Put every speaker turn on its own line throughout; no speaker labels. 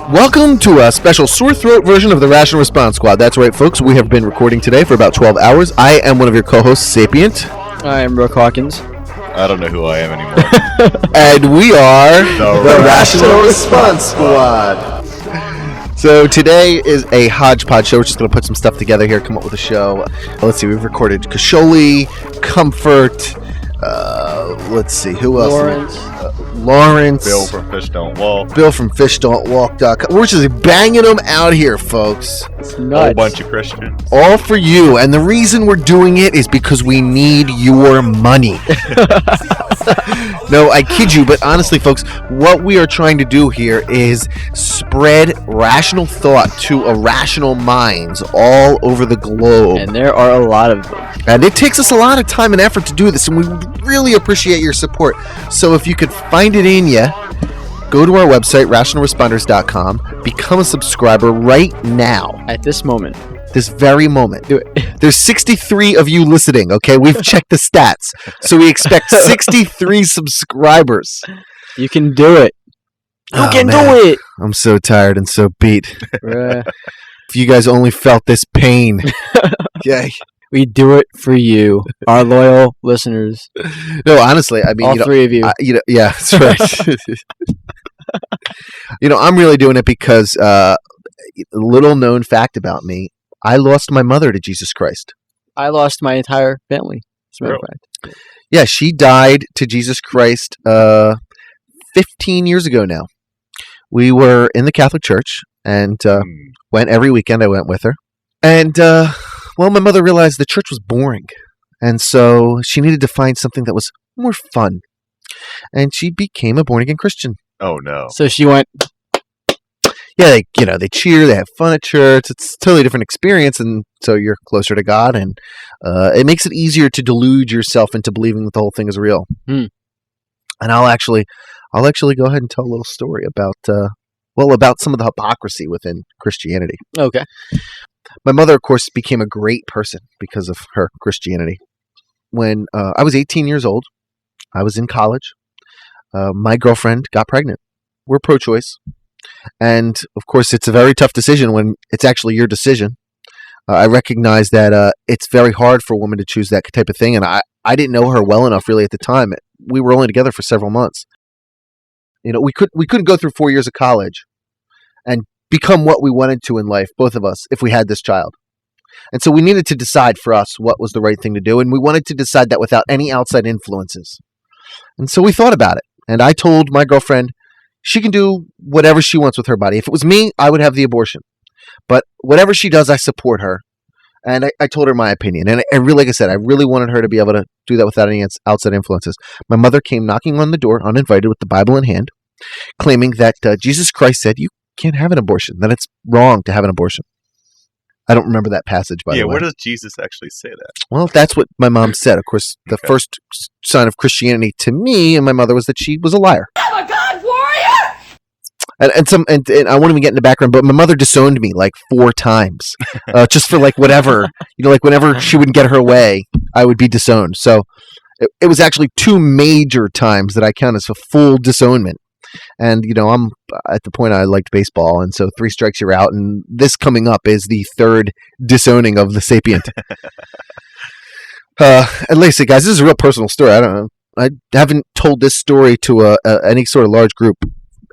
Welcome to a special sore throat version of the Rational Response Squad. That's right, folks. We have been recording today for about 12 hours. I am one of your co-hosts, Sapient.
I am Brooke Hawkins.
I don't know who I am anymore.
And we are
the
Rational Response Squad. So today is a hodgepodge show. We're just going to put some stuff together here, come up with a show. Let's see, we've recorded Kasholi, Comfort, let's see, who else? Lawrence.
Bill from Fish Don't Walk.
Bill from fishdon'twalk.com. We're just banging them out here, folks.
It's
A
nuts.
whole bunch of Christians.
All for you. And the reason we're doing it is because we need your money. No, I kid you. But honestly, folks, what we are trying to do here is spread rational thought to irrational minds all over the globe.
And there are a lot of them.
And it takes us a lot of time and effort to do this, and we really appreciate your support. So if you could find it in you, go to our website, rationalresponders.com, become a subscriber right now.
At this moment.
This very moment.
Do it.
There's 63 of you listening, okay? We've checked the stats. So we expect 63 subscribers.
You can do it. You can do it.
I'm so tired and so beat.
Bruh.
If you guys only felt this pain. Yay.
We do it for you, our loyal listeners.
No, honestly, I mean,
All three of you.
Yeah, that's right. I'm really doing it because little known fact about me, I lost my mother to Jesus Christ.
I lost my entire family. As a matter of fact.
Yeah, she died to Jesus Christ 15 years ago now. We were in the Catholic Church and went every weekend. I went with her. And, my mother realized the church was boring. And so she needed to find something that was more fun. And she became a born-again Christian.
Oh, no.
So she went,
Yeah, they cheer, they have fun at church. It's a totally different experience, and so you're closer to God, and it makes it easier to delude yourself into believing that the whole thing is real.
Hmm.
And I'll actually go ahead and tell a little story about some of the hypocrisy within Christianity.
okay.
My mother, of course, became a great person because of her Christianity. When I was 18 years old, I was in college. My girlfriend got pregnant. We're pro-choice. And, of course, it's a very tough decision when it's actually your decision. I recognize that it's very hard for a woman to choose that type of thing, and I didn't know her well enough, really, at the time. We were only together for several months. We couldn't go through 4 years of college and become what we wanted to in life, both of us, if we had this child. And so we needed to decide for us what was the right thing to do, and we wanted to decide that without any outside influences. And so we thought about it, and I told my girlfriend she can do whatever she wants with her body. If it was me, I would have the abortion. But whatever she does, I support her. And I told her my opinion. And really, like I said, I really wanted her to be able to do that without any outside influences. My mother came knocking on the door, uninvited, with the Bible in hand, claiming that Jesus Christ said, you can't have an abortion, that it's wrong to have an abortion. I don't remember that passage, by the way.
Yeah, where does Jesus actually say that?
Well, that's what my mom said. Of course, the first sign of Christianity to me and my mother was that she was a liar.
I'm a God warrior!
And I won't even get in the background, but my mother disowned me like 4 times, just for like whatever, like whenever she wouldn't get her way, I would be disowned. So it was actually 2 major times that I count as a full disownment. And, I'm at the point I liked baseball, and so 3 strikes you're out, and this coming up is the 3rd disowning of the Sapient. And like I said, guys, this is a real personal story. I don't know. I haven't told this story to any sort of large group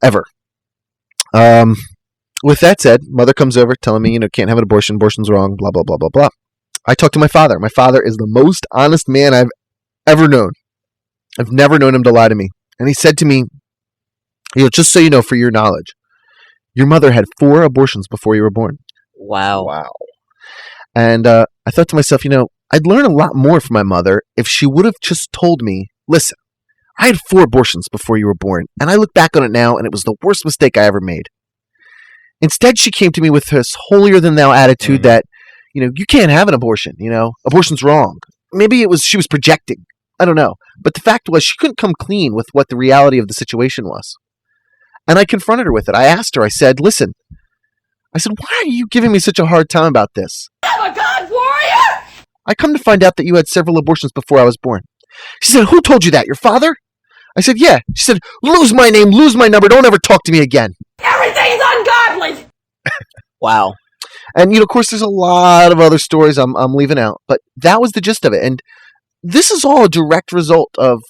ever. With that said, mother comes over telling me, can't have an abortion. Abortion's wrong, blah, blah, blah, blah, blah. I talk to my father. My father is the most honest man I've ever known. I've never known him to lie to me. And he said to me, just so you know, for your knowledge, your mother had 4 abortions before you were born.
Wow.
And I thought to myself, I'd learn a lot more from my mother if she would have just told me, listen, I had 4 abortions before you were born, and I look back on it now, and it was the worst mistake I ever made. Instead, she came to me with this holier-than-thou attitude that, you can't have an abortion, abortion's wrong. Maybe she was projecting. I don't know. But the fact was, she couldn't come clean with what the reality of the situation was. And I confronted her with it. I asked her, I said, listen, why are you giving me such a hard time about this?
I'm a God warrior!
I come to find out that you had several abortions before I was born. She said, who told you that? Your father? I said, yeah. She said, lose my name, lose my number, don't ever talk to me again.
Everything's ungodly!
Wow.
And of course, there's a lot of other stories I'm leaving out, but that was the gist of it. And this is all a direct result of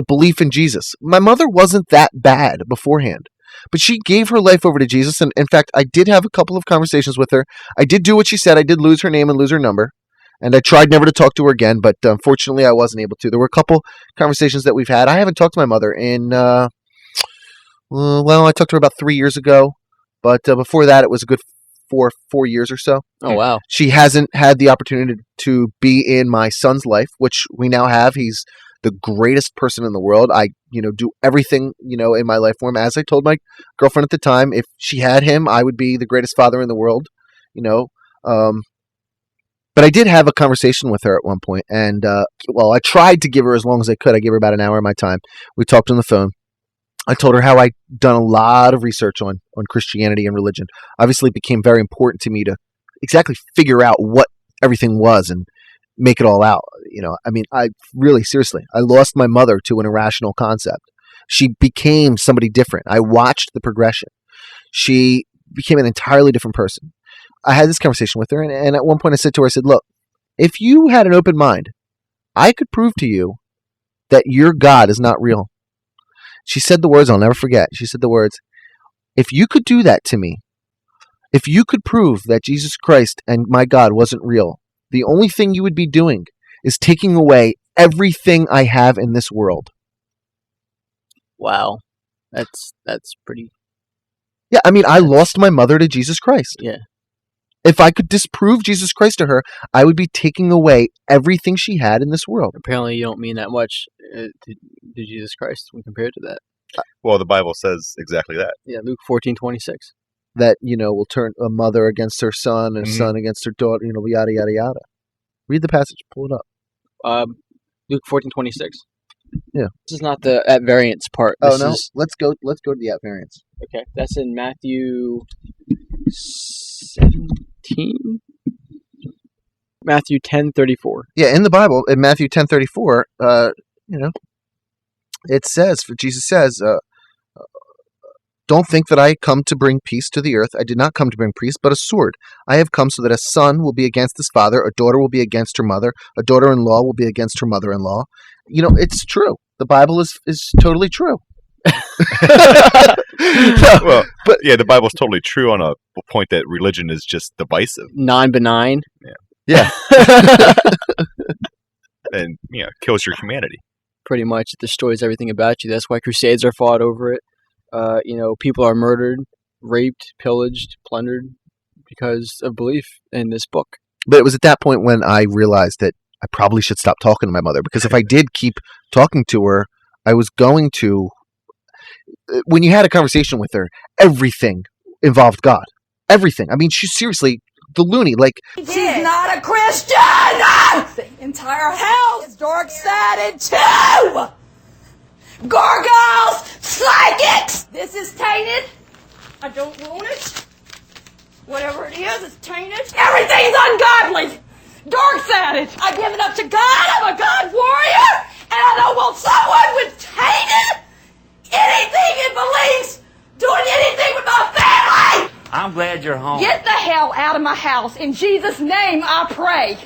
belief in Jesus. My mother wasn't that bad beforehand, but she gave her life over to Jesus. And in fact, I did have a couple of conversations with her. I did do what she said. I did lose her name and lose her number. And I tried never to talk to her again, but unfortunately I wasn't able to. There were a couple conversations that we've had. I haven't talked to my mother in, I talked to her about 3 years ago, but before that it was a good 4 years or so.
Oh, wow.
She hasn't had the opportunity to be in my son's life, which we now have. He's the greatest person in the world. I, do everything, in my life for him. As I told my girlfriend at the time, if she had him, I would be the greatest father in the world, But I did have a conversation with her at one point, and I tried to give her as long as I could. I gave her about an hour of my time. We talked on the phone. I told her how I'd done a lot of research on Christianity and religion. Obviously, it became very important to me to exactly figure out what everything was and make it all out. I really, seriously, I lost my mother to an irrational concept. She became somebody different. I watched the progression. She became an entirely different person. I had this conversation with her, and at one point I said to her, I said, look, if you had an open mind, I could prove to you that your God is not real. She said the words I'll never forget. She said the words, if you could do that to me, if you could prove that Jesus Christ and my God wasn't real, the only thing you would be doing is taking away everything I have in this world.
Wow. That's pretty...
Yeah, I lost my mother to Jesus Christ.
Yeah.
If I could disprove Jesus Christ to her, I would be taking away everything she had in this world.
Apparently you don't mean that much to Jesus Christ when compared to that.
Well, the Bible says exactly that.
Yeah, Luke 14:26.
That, will turn a mother against her son and son against her daughter, yada, yada, yada. Read the passage. Pull it up.
Luke 14:26.
Yeah.
This is not the at variance part. This is...
Let's go to the at variance.
Okay, that's in Matthew 17? Matthew 10:34.
Yeah, in the Bible, in Matthew 10:34, it says, Jesus says, don't think that I come to bring peace to the earth. I did not come to bring peace, but a sword. I have come so that a son will be against his father, a daughter will be against her mother, a daughter-in-law will be against her mother-in-law. It's true. The Bible is totally true.
Well, but yeah, the Bible's totally true on a point that religion is just divisive.
Non-benign.
Yeah.
And, kills your humanity.
Pretty much. It destroys everything about you. That's why crusades are fought over it. People are murdered, raped, pillaged, plundered because of belief in this book.
But it was at that point when I realized that I probably should stop talking to my mother, because if I did keep talking to her, I was going to... When you had a conversation with her, everything involved God. Everything. She's seriously the loony. Like,
She's not a Christian! The entire house is dark-sided too! Gargoyles! Psychics! This is tainted. I don't want it. Whatever it is, it's tainted. Everything's ungodly! Dark-sided! I give it up to God. I'm a God warrior! And I don't want someone with tainted anything in beliefs doing anything with my family!
I'm glad you're home.
Get the hell out of my house. In Jesus' name, I pray.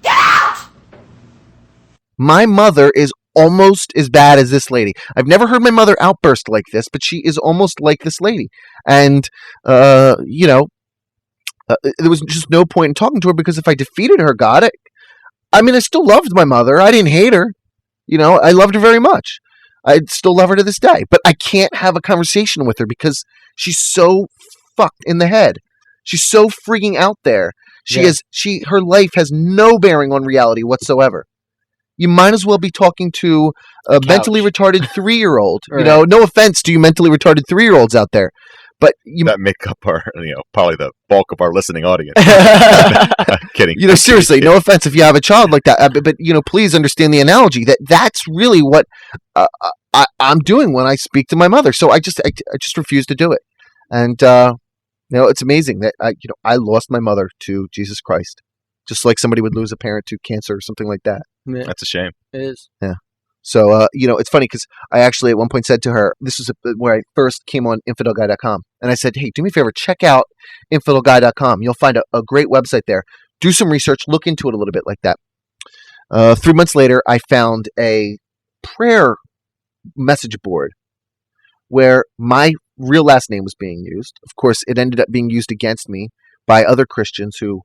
Get out!
my mother is almost as bad as this lady. I've never heard my mother outburst like this, but she is almost like this lady. And, there was just no point in talking to her, because if I defeated her God, I still loved my mother. I didn't hate her. I loved her very much. I still love her to this day. But I can't have a conversation with her because she's so fucked in the head. She's so freaking out there. Her life has no bearing on reality whatsoever. You might as well be talking to a mentally retarded 3-year-old.
Right.
No offense to you mentally retarded 3-year-olds out there, but
that make up our, probably the bulk of our listening audience. Kidding.
Seriously, no offense if you have a child like that, but please understand the analogy that's really what I'm doing when I speak to my mother. So I just refuse to do it, and it's amazing that I lost my mother to Jesus Christ, just like somebody would lose a parent to cancer or something like that.
Yeah,
That's a shame.
it is.
Yeah. So, it's funny because I actually at one point said to her, this was where I first came on infidelguy.com. And I said, hey, do me a favor, check out infidelguy.com. You'll find a great website there. Do some research, look into it a little bit like that. 3 months later, I found a prayer message board where my real last name was being used. Of course, it ended up being used against me by other Christians who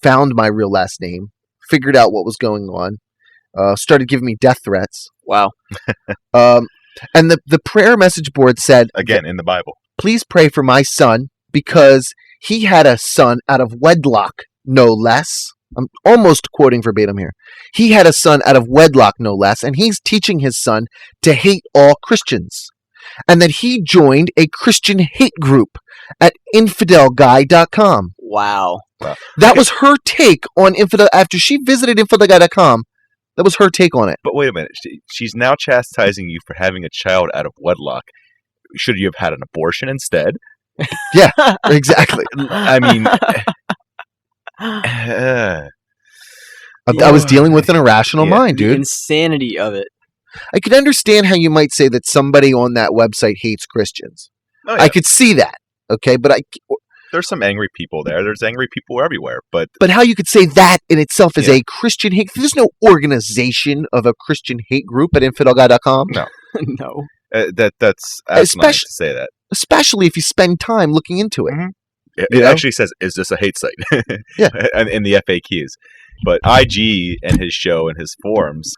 found my real last name, figured out what was going on, started giving me death threats.
Wow.
And the prayer message board said,
Again, in the Bible.
please pray for my son because he had a son out of wedlock, no less. I'm almost quoting verbatim here. He had a son out of wedlock, no less, and he's teaching his son to hate all Christians. And that he joined a Christian hate group at infidelguy.com.
Wow.
That was her take on Infidel. After she visited infidelguy.com, that was her take on it.
But wait a minute. She's now chastising you for having a child out of wedlock. Should you have had an abortion instead?
Yeah, exactly.
I mean,
I was dealing with an irrational mind,
The
dude.
insanity of it.
I could understand how you might say that somebody on that website hates Christians.
oh, yeah,
I could see that, okay? But
there's some angry people there. There's angry people everywhere. But
how you could say that in itself is a Christian hate. There's no organization of a Christian hate group at infidelguy.com.
No.
No.
that's asinine to say that.
Especially if you spend time looking into it.
Mhm. It actually says, "Is this a hate site?"
Yeah.
in the FAQs. But IG and his show and his forums,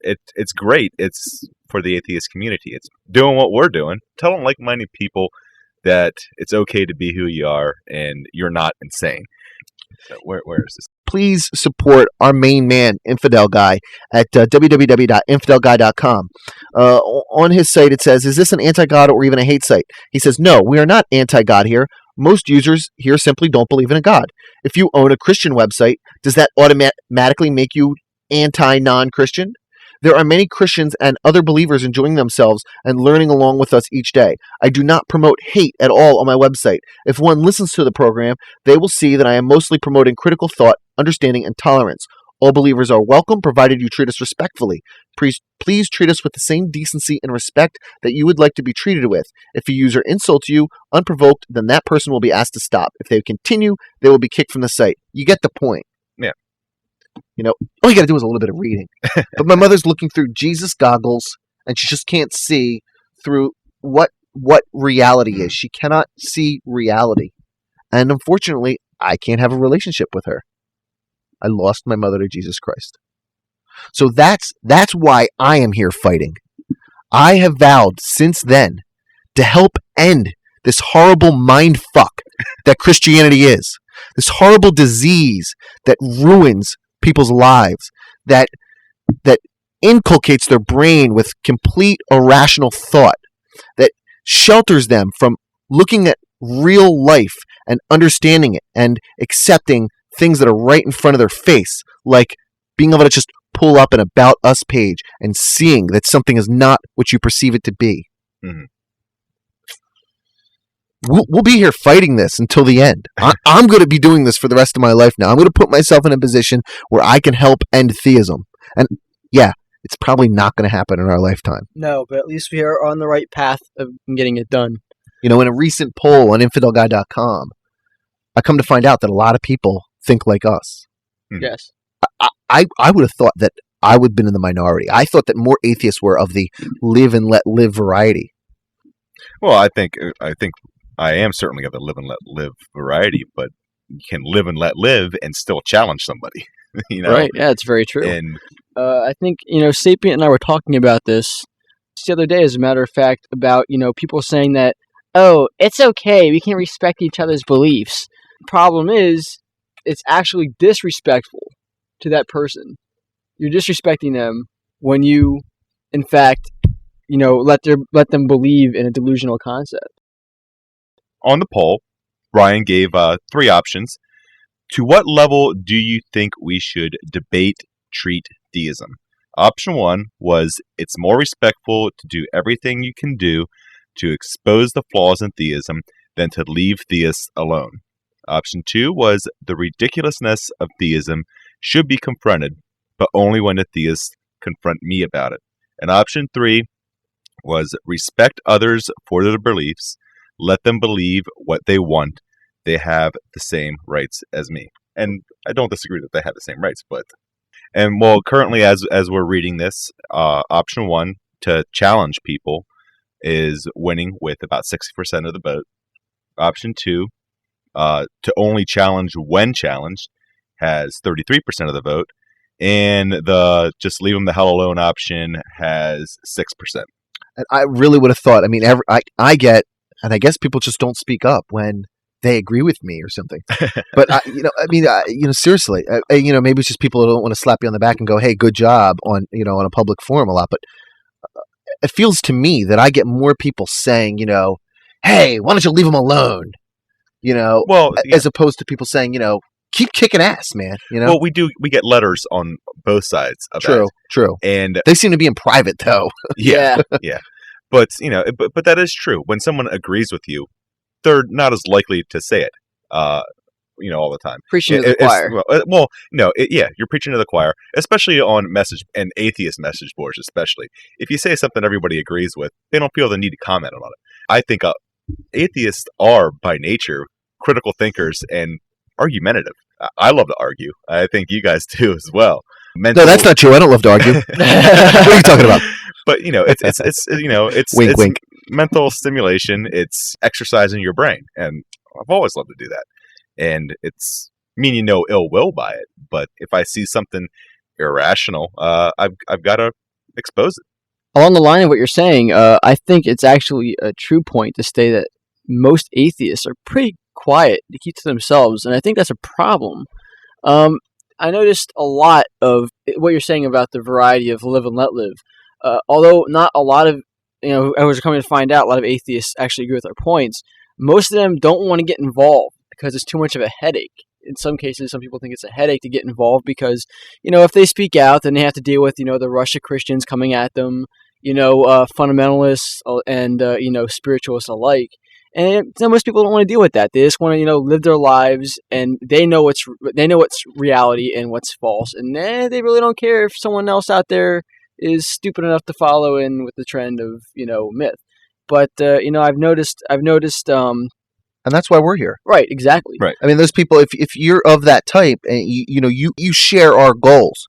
it's great. It's for the atheist community. It's doing what we're doing, telling like-minded people that it's okay to be who you are and you're not insane. So where is this?
Please support our main man, Infidel Guy, at www.infidelguy.com. On his site, it says, is this an anti-God or even a hate site? He says, no, we are not anti-God here. Most users here simply don't believe in a God. If you own a Christian website, does that automatically make you anti-non-Christian? There are many Christians and other believers enjoying themselves and learning along with us each day. I do not promote hate at all on my website. If one listens to the program, they will see that I am mostly promoting critical thought, understanding, and tolerance. All believers are welcome, provided you treat us respectfully. Please treat us with the same decency and respect that you would like to be treated with. If a user insults you unprovoked, then that person will be asked to stop. If they continue, they will be kicked from the site. You get the point.
Yeah.
All you got to do is a little bit of reading. But my mother's looking through Jesus goggles, and she just can't see through what reality is. She cannot see reality. And unfortunately, I can't have a relationship with her. I lost my mother to Jesus Christ. So that's why I am here fighting. I have vowed since then to help end this horrible mind fuck that Christianity is. This horrible disease that ruins people's lives, that inculcates their brain with complete irrational thought, that shelters them from looking at real life and understanding it and accepting things that are right in front of their face, like being able to just pull up an About Us page and seeing that something is not what you perceive it to be.
Mhm.
We'll be here fighting this until the end. I'm going to be doing this for the rest of my life now. I'm going to put myself in a position where I can help end theism. And yeah, it's probably not going to happen in our lifetime.
No, but at least we are on the right path of getting it done.
In a recent poll on infidelguy.com, I come to find out that a lot of people think like us.
Yes.
I would have thought that I would have been in the minority. I thought that more atheists were of the live and let live variety.
Well, I think I am certainly of the live and let live variety, but you can live and let live and still challenge somebody.
Right. Yeah, it's very true.
And
I think, Sapient and I were talking about this just the other day, as a matter of fact, about, people saying that, oh, it's okay, we can respect each other's beliefs. Problem is, it's actually disrespectful to that person. You're disrespecting them when you, in fact, let them believe in a delusional concept.
on the poll, Ryan gave 3 options. To what level do you think we should debate, treat theism? Option 1 was, it's more respectful to do everything you can do to expose the flaws in theism than to leave theists alone. Option 2 was, the ridiculousness of theism should be confronted, but only when the theists confront me about it. And option 3 was respect others for their beliefs. Let them believe what they want. They have the same rights as me. And I don't disagree that they have the same rights, but... And well, currently, as we're reading this, option 1, to challenge people, is winning with about 60% of the vote. Option 2, to only challenge when challenged, has 33% of the vote. And the just leave them the hell alone option has 6%.
And I really would have thought, I mean, I get, and I guess people just don't speak up when they agree with me or something. But, seriously, maybe it's just people who don't want to slap you on the back and go, hey, good job on a public forum a lot. But it feels to me that I get more people saying, hey, why don't you leave them alone? As opposed to people saying, keep kicking ass, man.
Well, we get letters on both sides of that.
True.
And
they seem to be in private though.
Yeah. But but that is true. When someone agrees with you, they're not as likely to say it. All the time.
Preaching to the choir.
You're preaching to the choir, especially on message and atheist message boards, especially. If you say something everybody agrees with, they don't feel the need to comment on it. I think atheists are, by nature, critical thinkers and argumentative. I love to argue. I think you guys do as well.
No, that's not true. I don't love to argue. What are you talking about?
But it's
wink, wink.
Mental stimulation. It's exercising your brain, and I've always loved to do that. And it's meaning no ill will by it. But if I see something irrational, I've got to expose it.
Along the line of what you're saying, I think it's actually a true point to say that most atheists are pretty quiet to keep to themselves, and I think that's a problem. I noticed a lot of what you're saying about the variety of live and let live. Although not a lot of, I was coming to find out, a lot of atheists actually agree with our points. Most of them don't want to get involved because it's too much of a headache. In some cases, some people think it's a headache to get involved because, if they speak out, then they have to deal with, the Russia Christians coming at them, fundamentalists and, spiritualists alike. And most people don't want to deal with that. They just want to, live their lives, and they know what's reality and what's false, and they really don't care if someone else out there is stupid enough to follow in with the trend of myth. But I've noticed,
and that's why we're here.
Right, exactly.
Right.
I mean, those people, if you're of that type, and you share our goals,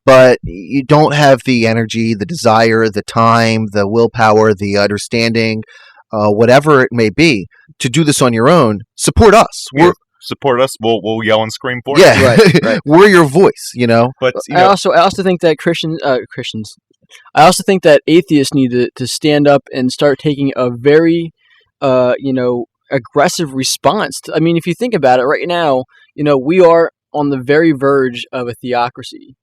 but you don't have the energy, the desire, the time, the willpower, the understanding, whatever it may be, to do this on your own, support us.
Support us. We'll yell and scream for
you.
Yeah,
right. We're your voice.
But
I also think that Christians. I also think that atheists need to stand up and start taking a very, aggressive response. I mean, if you think about it, right now, we are on the very verge of a theocracy.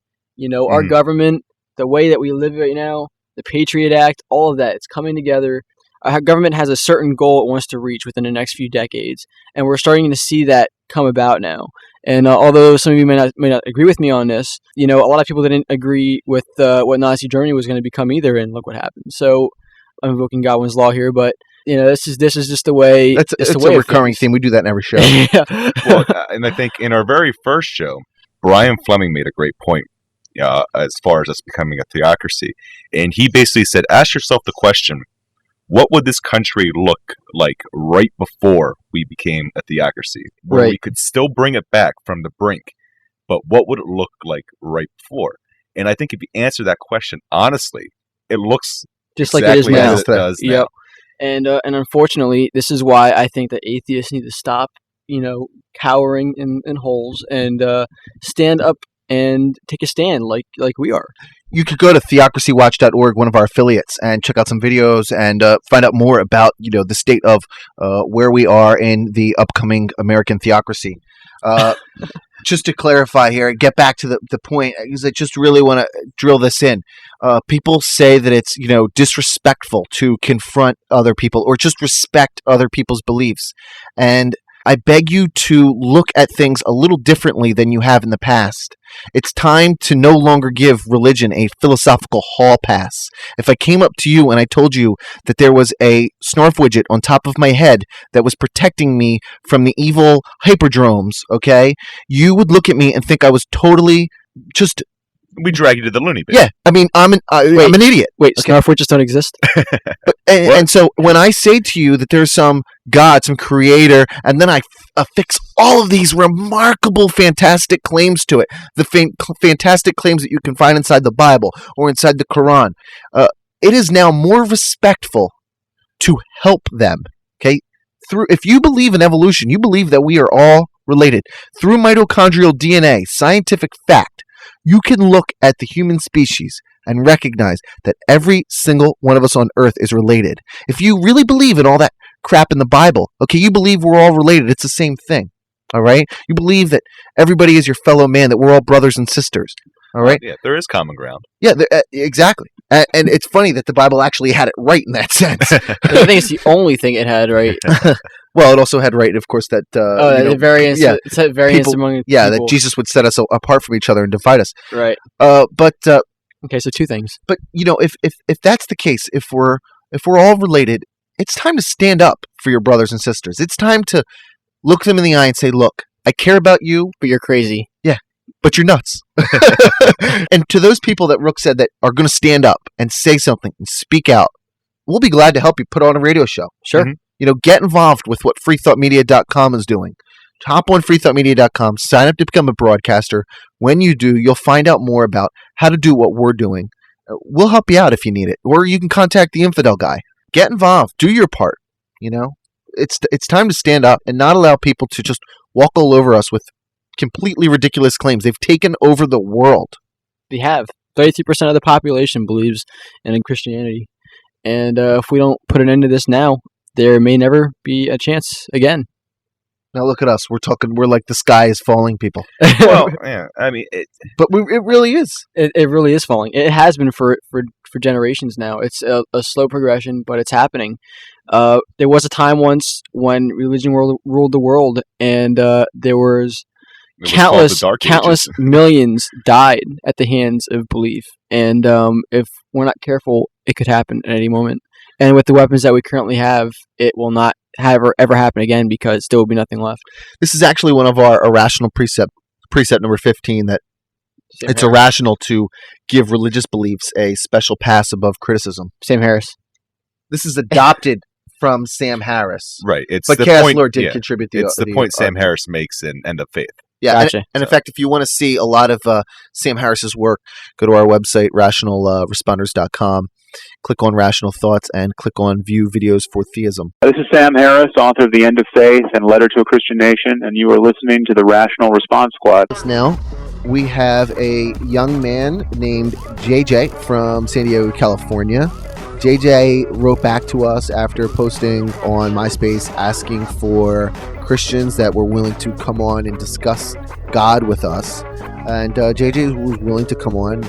Our government, the way that we live right now, the Patriot Act, all of that, it's coming together. Our government has a certain goal it wants to reach within the next few decades, and we're starting to see that come about now. And although some of you may not agree with me on this, a lot of people didn't agree with what Nazi Germany was going to become either, and look what happened. So I'm invoking Godwin's law here, but this is just the way.
It's a recurring theme. We do that in every show.
Yeah.
Well, and I think in our very first show, Brian Fleming made a great point as far as us becoming a theocracy, and he basically said, ask yourself the question, what would this country look like right before we became a theocracy? Where we could still bring it back from the brink, but what would it look like right before? And I think if you answer that question honestly, it looks
just
exactly
like it is now.
As it does now.
Yep. And unfortunately, this is why I think that atheists need to stop, cowering in holes and stand up and take a stand like we are.
You could go to theocracywatch.org, one of our affiliates, and check out some videos and find out more about the state of where we are in the upcoming American theocracy. Just to clarify here, get back to the point, because I just really want to drill this in. People say that it's disrespectful to confront other people or just respect other people's beliefs, and I beg you to look at things a little differently than you have in the past. It's time to no longer give religion a philosophical hall pass. If I came up to you and I told you that there was a snarf widget on top of my head that was protecting me from the evil hyperdromes, okay, you would look at me and think I was totally just
We drag you to the loony bin.
Yeah, I mean, I'm an idiot.
Wait, snarf witches don't exist?
And so when I say to you that there's some God, some creator, and then I affix all of these remarkable, fantastic claims to it, the fantastic claims that you can find inside the Bible or inside the Quran, it is now more respectful to help them. Okay, if you believe in evolution, you believe that we are all related through mitochondrial DNA, scientific fact. You can look at the human species and recognize that every single one of us on Earth is related. If you really believe in all that crap in the Bible, okay, you believe we're all related. It's the same thing, all right? You believe that everybody is your fellow man, that we're all brothers and sisters, all right?
Yeah, there is common ground.
Yeah, exactly. And it's funny that the Bible actually had it right in that sense.
I think it's the only thing it had right.
Well, it also had right, of course, that
the variance.
yeah,
it's had variance among
yeah,
people.
that Jesus would set us apart from each other and divide us.
Right.
Okay,
so two things.
But if that's the case, if we're all related, it's time to stand up for your brothers and sisters. It's time to look them in the eye and say, "Look, I care about you,
But you're crazy.
Yeah, but you're nuts." And to those people that Rook said that are going to stand up and say something and speak out, we'll be glad to help you put on a radio show.
Sure.
Mm-hmm.
Get involved with what freethoughtmedia.com is doing. Hop on freethoughtmedia.com, sign up to become a broadcaster. When you do, you'll find out more about how to do what we're doing. We'll help you out if you need it. Or you can contact the Infidel Guy. Get involved. Do your part. It's time to stand up and not allow people to just walk all over us with completely ridiculous claims. They've taken over the world.
They have. 33% of the population believes in Christianity. And if we don't put an end to this now, there may never be a chance again.
Now look at us. We're like the sky is falling people.
Well, yeah, I mean, it
really is.
It really is falling. It has been for generations now. It's a slow progression, but it's happening. There was a time once when religion ruled the world, and there was countless millions died at the hands of belief. And if we're not careful, it could happen at any moment. And with the weapons that we currently have, it will not ever happen again because there will be nothing left.
This is actually one of our irrational precept number 15, that it's irrational to give religious beliefs a special pass above criticism.
Sam Harris.
This is adopted from Sam Harris.
Right.
But Chaos Lord did contribute
It's the point Sam Harris makes in End of Faith.
Yeah,
gotcha.
And in fact, if you want to see a lot of Sam Harris's work, go to our website, rationalresponders.com. Click on Rational Thoughts and click on View Videos for Theism.
This is Sam Harris, author of The End of Faith and Letter to a Christian Nation, and you are listening to the Rational Response Squad.
Now, we have a young man named JJ from San Diego, California. JJ wrote back to us after posting on MySpace asking for Christians that were willing to come on and discuss God with us. And JJ was willing to come on.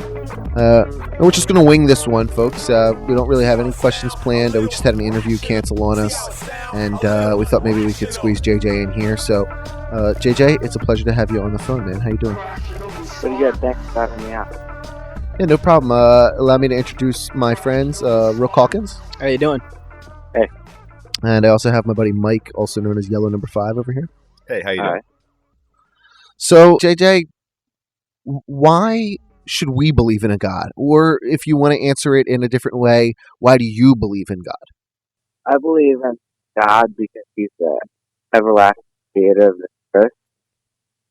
And we're just going to wing this one, folks. We don't really have any questions planned. We just had an interview cancel on us. And we thought maybe we could squeeze JJ in here. So, JJ, it's a pleasure to have you on the phone, man. How you doing?
Pretty good. Thanks for having me out.
Yeah, no problem. Allow me to introduce my friends, Rook Hawkins.
How you doing?
Hey.
And I also have my buddy Mike, also known as Yellow Number 5 over here.
Hey, how you doing?
Right.
So, JJ, why should we believe in a God? Or if you want to answer it in a different way, why do you believe in God?
I believe in God because He's the everlasting creator of the earth,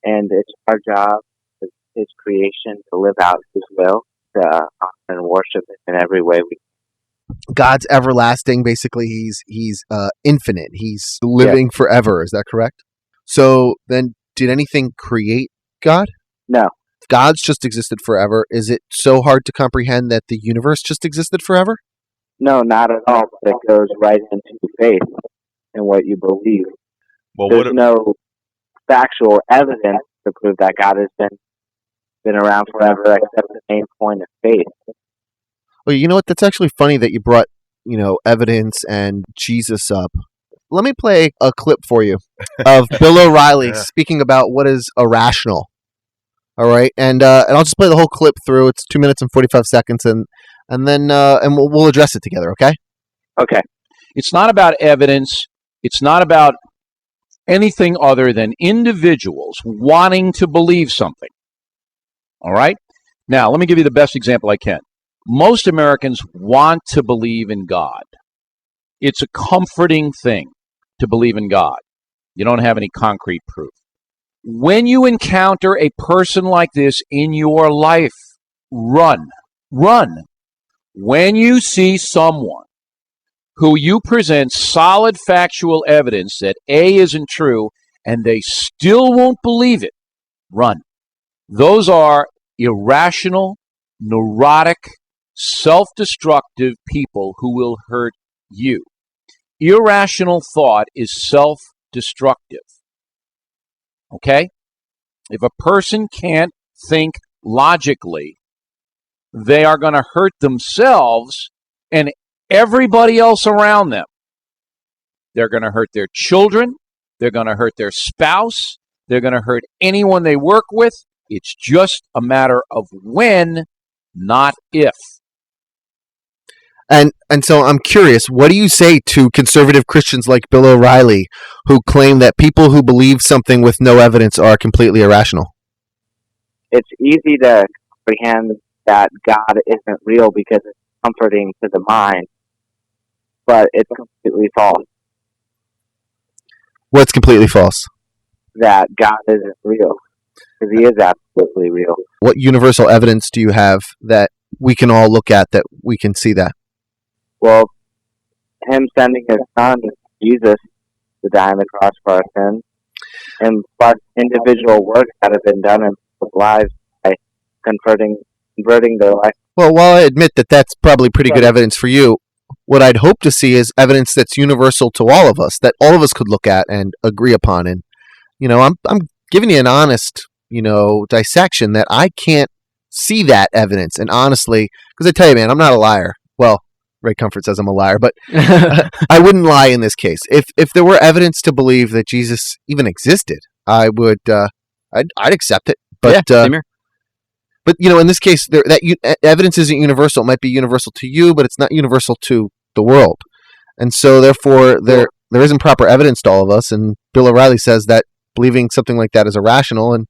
and it's our job as His creation to live out His will, to honor and worship Him in every way we can.
God's everlasting. Basically, he's infinite. He's living forever. Is that correct? So then, did anything create God?
No.
If God's just existed forever, is it so hard to comprehend that the universe just existed forever?
No, not at all. But it goes right into faith and what you believe.
Well,
There's no factual evidence to prove that God has been around forever, except the main point of faith.
Well, you know what? That's actually funny that you brought, evidence and Jesus up. Let me play a clip for you of Bill O'Reilly speaking about what is irrational. All right, and I'll just play the whole clip through. It's 2 minutes and 45 seconds, and then we'll address it together. Okay?
Okay.
It's not about evidence. It's not about anything other than individuals wanting to believe something. All right? Now, let me give you the best example I can. Most Americans want to believe in God. It's a comforting thing to believe in God. You don't have any concrete proof. When you encounter a person like this in your life, run. Run. When you see someone who you present solid factual evidence that A isn't true and they still won't believe it, run. Those are irrational, neurotic, self-destructive people who will hurt you. Irrational thought is self-destructive. Okay? If a person can't think logically, they are going to hurt themselves and everybody else around them. They're going to hurt their children. They're going to hurt their spouse. They're going to hurt anyone they work with. It's just a matter of when, not if.
And so I'm curious, what do you say to conservative Christians like Bill O'Reilly who claim that people who believe something with no evidence are completely irrational?
It's easy to comprehend that God isn't real because it's comforting to the mind, but it's completely false.
What's completely false?
That God isn't real, because he is absolutely real.
What universal evidence do you have that we can all look at that we can see that?
Well, him sending his son, Jesus, to die on the cross for our sins, and plus individual works that have been done in people's lives by converting their life.
Well, while I admit that that's probably pretty good evidence for you, what I'd hope to see is evidence that's universal to all of us, that all of us could look at and agree upon. And, I'm giving you an honest, dissection that I can't see that evidence. And honestly, because I tell you, man, I'm not a liar. Well, Ray Comfort says I'm a liar, but I wouldn't lie in this case. If there were evidence to believe that Jesus even existed, I would, I'd accept it. But,
yeah, same here.
But in this case, evidence isn't universal. It might be universal to you, but it's not universal to the world. And so, therefore, there isn't proper evidence to all of us. And Bill O'Reilly says that believing something like that is irrational. And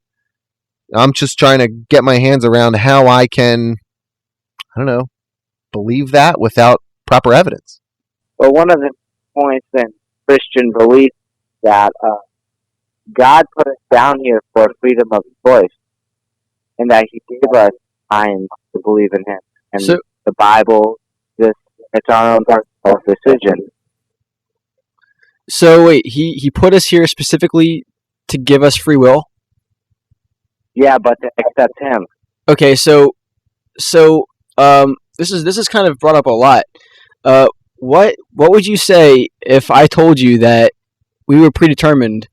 I'm just trying to get my hands around how I can, believe that without proper evidence.
Well, one of the points in Christian belief that God put us down here for freedom of choice, and that he gave us time to believe in him. And
So-
the Bible, it's our own personal decision.
So wait, he put us here specifically to give us free will?
Yeah, but to accept him.
Okay, so this is kind of brought up a lot. What would you say if I told you that we were predetermined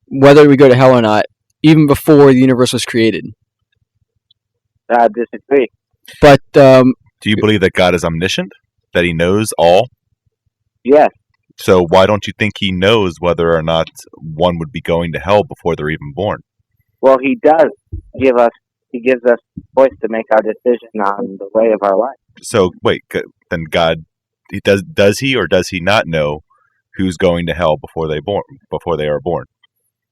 whether we go to hell or not, even before the universe was created?
I disagree.
But
Do you believe that God is omniscient? That he knows all?
Yes.
So why don't you think he knows whether or not one would be going to hell before they're even born?
Well, he does give us. He gives us choice to make our decision on the way of our life.
So wait, then God, he does he or does he not know who's going to hell before they are born?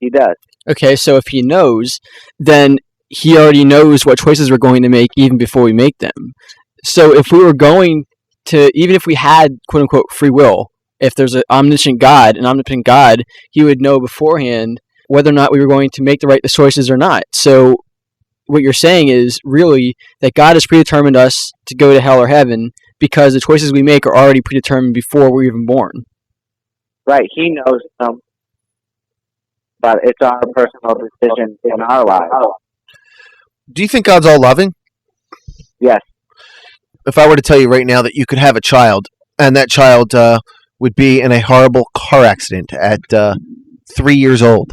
He does.
okay, so if he knows, then he already knows what choices we're going to make even before we make them. So if we were going to, even if we had quote unquote free will, if there's an omniscient God, he would know beforehand whether or not we were going to make the right choices or not. So what you're saying is really that God has predetermined us to go to hell or heaven because the choices we make are already predetermined before we're even born.
Right. He knows them, but it's our personal decision in our lives.
Do you think God's all loving?
Yes.
If I were to tell you right now that you could have a child, and that child would be in a horrible car accident at 3 years old,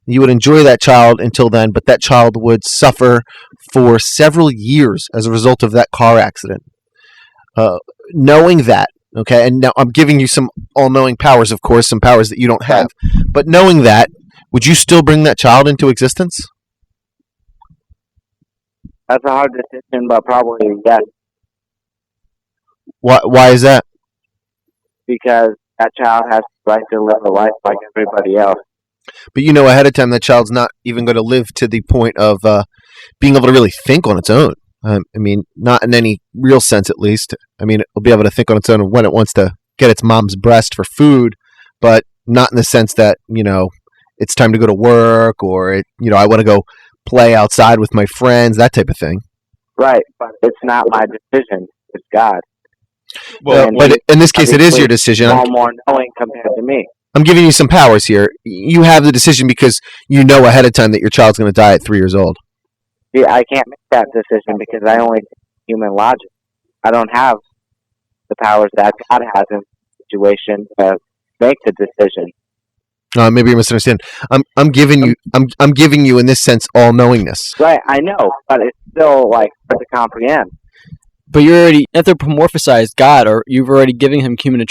you would enjoy that child until then, but that child would suffer for several years as a result of that car accident. Knowing that, okay, and now I'm giving you some all-knowing powers, of course, some powers that you don't have, but knowing that, would you still bring that child into existence?
That's a hard decision, but probably yes,
Why is that?
because that child has the right to live a life like everybody else.
But you know ahead of time that child's not even going to live to the point of being able to really think on its own. I mean, not in any real sense, at least. I mean, it'll be able to think on its own when it wants to get its mom's breast for food, but not in the sense that, it's time to go to work or, I want to go play outside with my friends, that type of thing.
Right, but it's not my decision. It's God.
Well,
But in this case, it is your decision.
Far more knowing compared to me.
I'm giving you some powers here. You have the decision because you know ahead of time that your child's going to die at 3 years old.
See, I can't make that decision because I only think human logic. I don't have the powers that God has in the situation to make the decision.
Maybe you misunderstand. I'm giving you in this sense all knowingness.
Right, I know, but it's still hard to comprehend.
But you already anthropomorphized God, or you've already given him human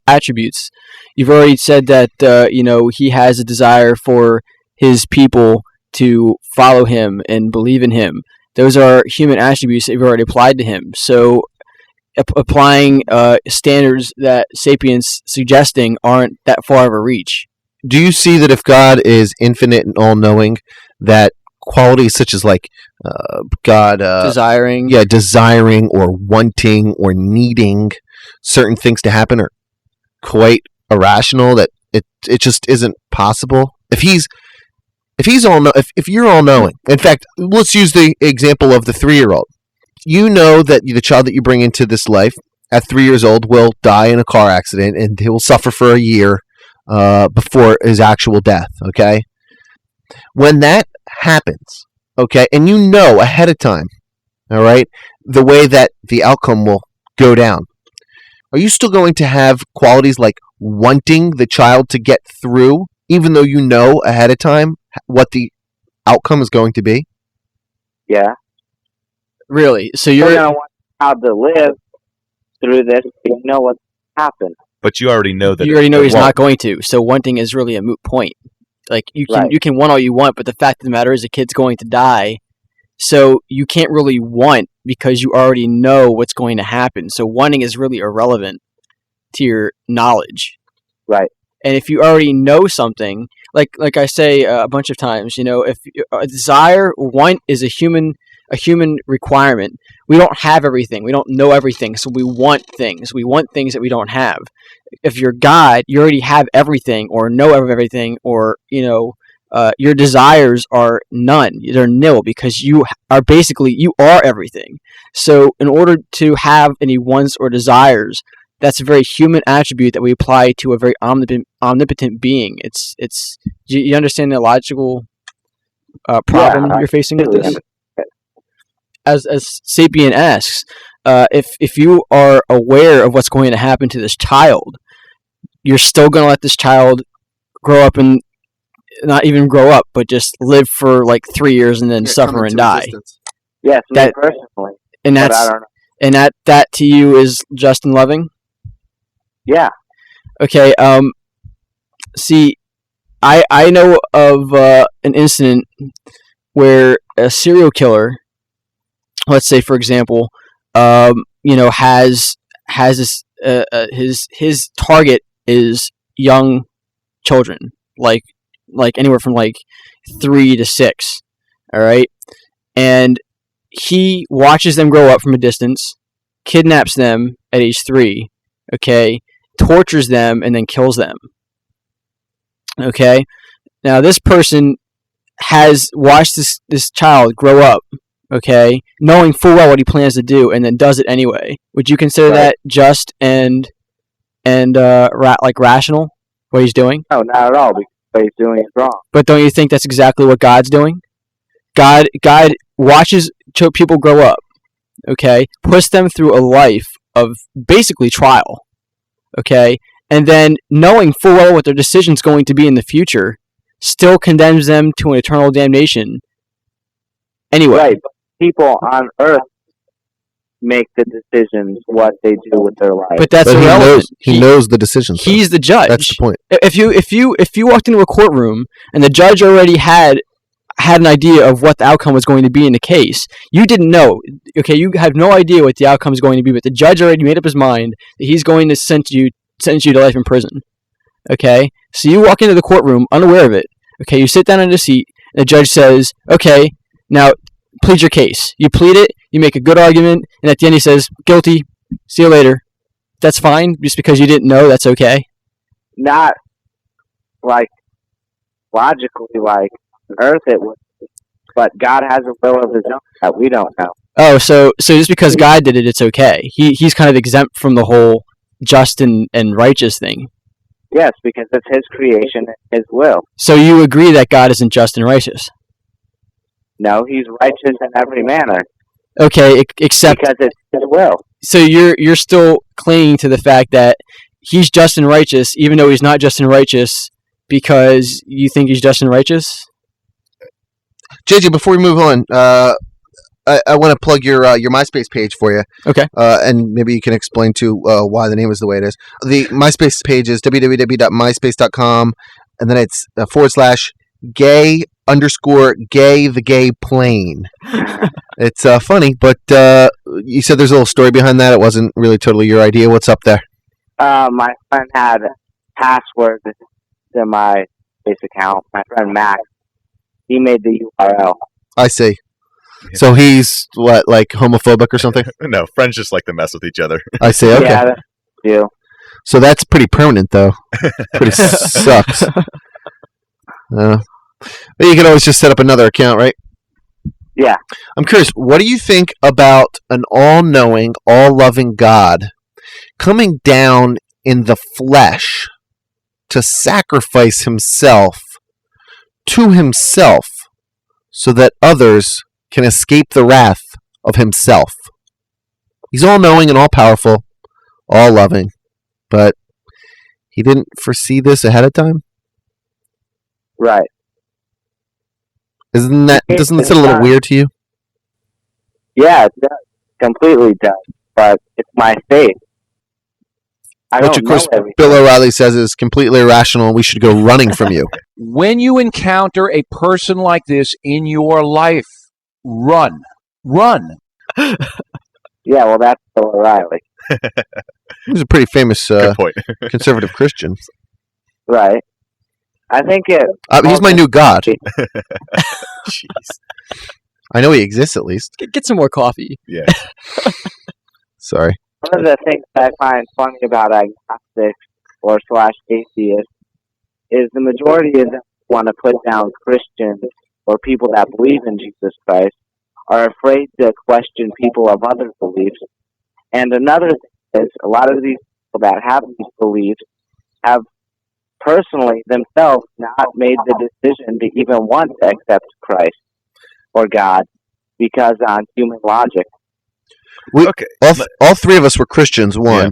attributes. You've already said that he has a desire for his people to follow him and believe in him. Those are human attributes that you've already applied to him. So applying standards that Sapient's suggesting aren't that far of a reach.
Do you see that if God is infinite and all-knowing, that qualities such as God desiring or wanting or needing certain things to happen are quite irrational, that it just isn't possible? If you're all-knowing, in fact, let's use the example of the 3-year-old. You know that the child that you bring into this life at 3 years old will die in a car accident and he will suffer for a year before his actual death, okay? When that happens, okay, and you know ahead of time, all right, the way that the outcome will go down, are you still going to have qualities like wanting the child to get through, even though you know ahead of time what the outcome is going to be?
Yeah.
Really? So you're
going to want the child to live through this, you know what's happened.
But you already know that.
You already know he's not going to. So wanting is really a moot point. You can want all you want, but the fact of the matter is the kid's going to die. So you can't really want because you already know what's going to happen. So wanting is really irrelevant to your knowledge.
Right.
And if you already know something, like I say a bunch of times, if a desire, want is a human requirement. We don't have everything. We don't know everything. So we want things. We want things that we don't have. If you're God, you already have everything or know everything, or, your desires are none. They're nil because you are everything. So in order to have any wants or desires, that's a very human attribute that we apply to a very omnipotent being. It's you understand the logical problem you're facing with this? As Sapient asks, if you are aware of what's going to happen to this child, you're still going to let this child grow up and not even grow up, but just live for 3 years and then suffer and die.
Yes, me personally.
And that's
I don't know.
And that to you is just and loving?
Yeah.
Okay. See, I know of an incident where a serial killer, let's say for example, has this his target is young children, like anywhere from 3 to 6, all right, and he watches them grow up from a distance, kidnaps them at age 3, okay, tortures them, and then kills them. Okay, now this person has watched this child grow up, okay, knowing full well what he plans to do, and then does it anyway. Would you consider that just and rational, what he's doing?
No, not at all, because what he's doing is wrong.
But don't you think that's exactly what God's doing? God watches people grow up, okay, puts them through a life of basically trial, okay, and then knowing full well what their decision's going to be in the future, still condemns them to an eternal damnation anyway.
Right, but people on earth make the decisions what they do with their life.
But that's irrelevant.
He knows the decisions.
He's the judge.
That's the point.
If you walked into a courtroom and the judge already had an idea of what the outcome was going to be in the case, you didn't know. Okay, you have no idea what the outcome is going to be, but the judge already made up his mind that he's going to sentence you to life in prison. Okay, so you walk into the courtroom unaware of it. Okay, you sit down in a seat, and the judge says, "Okay, now plead your case. You plead it, you make a good argument, and at the end he says, guilty, see you later. That's fine, just because you didn't know, that's okay?
Not like logically, like on earth it would, but God has a will of his own that we don't know.
Oh, so just because God did it, it's okay. He's kind of exempt from the whole just and righteous thing.
Yes, because it's his creation and his will.
So you agree that God isn't just and righteous?
No, he's righteous in every manner.
Okay, except
because it's his will.
So you're still clinging to the fact that he's just and righteous, even though he's not just and righteous, because you think he's just and righteous?
JJ, before we move on, I want to plug your MySpace page for you.
Okay.
And maybe you can explain to why the name is the way it is. The MySpace page is www.myspace.com, and then it's /gay_gay the gay plane. It's funny, but you said there's a little story behind that. It wasn't really totally your idea. What's up there?
My friend had a password to my base account. My friend Max, he made the URL.
I see. So he's what, like homophobic or something?
No, friends just like to mess with each other.
I see. Okay.
Yeah, that's you.
So that's pretty permanent, though. Pretty sucks. But you can always just set up another account, right?
Yeah.
I'm curious, what do you think about an all-knowing, all-loving God coming down in the flesh to sacrifice himself to himself so that others can escape the wrath of himself? He's all-knowing and all-powerful, all-loving, but he didn't foresee this ahead of time?
Right.
Doesn't that sound a little weird to you?
Yeah, it does. Completely does. But it's my faith.
Which, of course, Bill O'Reilly says is completely irrational and we should go running from you.
When you encounter a person like this in your life, run. Run.
Yeah, well, that's Bill O'Reilly.
He's a pretty famous
Good point.
conservative Christian.
Right. I think it...
he's my new god.
Jeez.
I know he exists, at least.
Get some more coffee.
Yeah.
Sorry.
One of the things that I find funny about agnostics or /atheists is the majority of them want to put down Christians or people that believe in Jesus Christ are afraid to question people of other beliefs. And another thing is a lot of these people that have these beliefs have personally themselves not made the decision to even want to accept Christ or God because on human logic.
Okay.
All three of us were Christians, one. Yeah.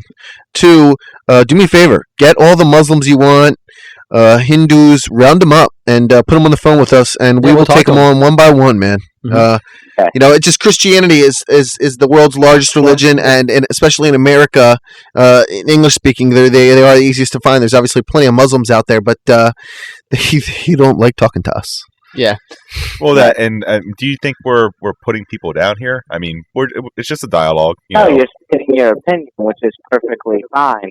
Two, do me a favor. Get all the Muslims you want, Hindus, round them up and put them on the phone with us, and we will take them on one by one, man.
Mm-hmm.
You know, it's just Christianity is the world's largest religion, and especially in America, in English speaking, they are the easiest to find. There's obviously plenty of Muslims out there, but they don't like talking to us.
Yeah.
Well, that and do you think we're putting people down here? I mean, it's just a dialogue.
No, you're stating your opinion, which is perfectly fine.